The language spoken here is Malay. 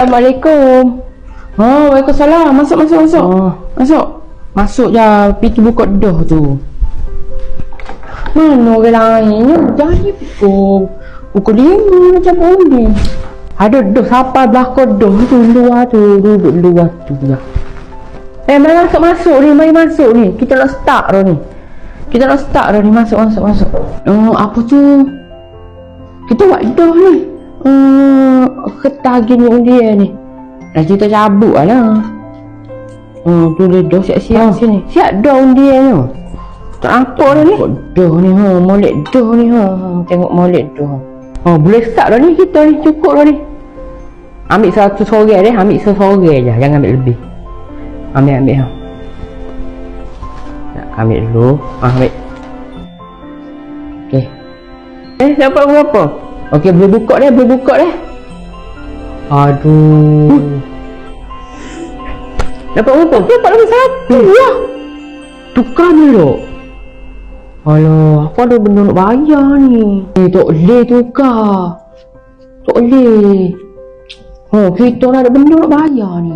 Assalamualaikum. Waalaikumsalam. Masuk. Masuk je pergi buka dah tu. Mana orang lainnya? Jangan pukul 5 macam ni. Ada dah sampai belakang dah tu luar tu, duduk luar tu lah. Mari masuk ni, mari masuk ni. Kita nak start dah ni. Masuk. Apa tu? Kita buat dah ni. Ketah gini dia ni. Dah kita cabut lah. Tu dia dah siap-siap sini. Siap dah undian tu. Tak nampak dah ni. Dah ni molek dah ni Tengok molek dah. Boleh start dah ni kita ni. Cukup dah ni. Ambil satu sorang dia. Ambil sesorang je. Jangan ambil lebih. Ambil. Ambil dulu. Ambil. Okey. Dapat berapa? Okey, boleh buka dah. Aduh. Dapat berapa? Dapat lagi satu lah. Tukar dulu. Alah, apa ada benda nak bayar ni? Tak boleh tukar. Tak boleh. Kita nak ada benda nak bayar ni.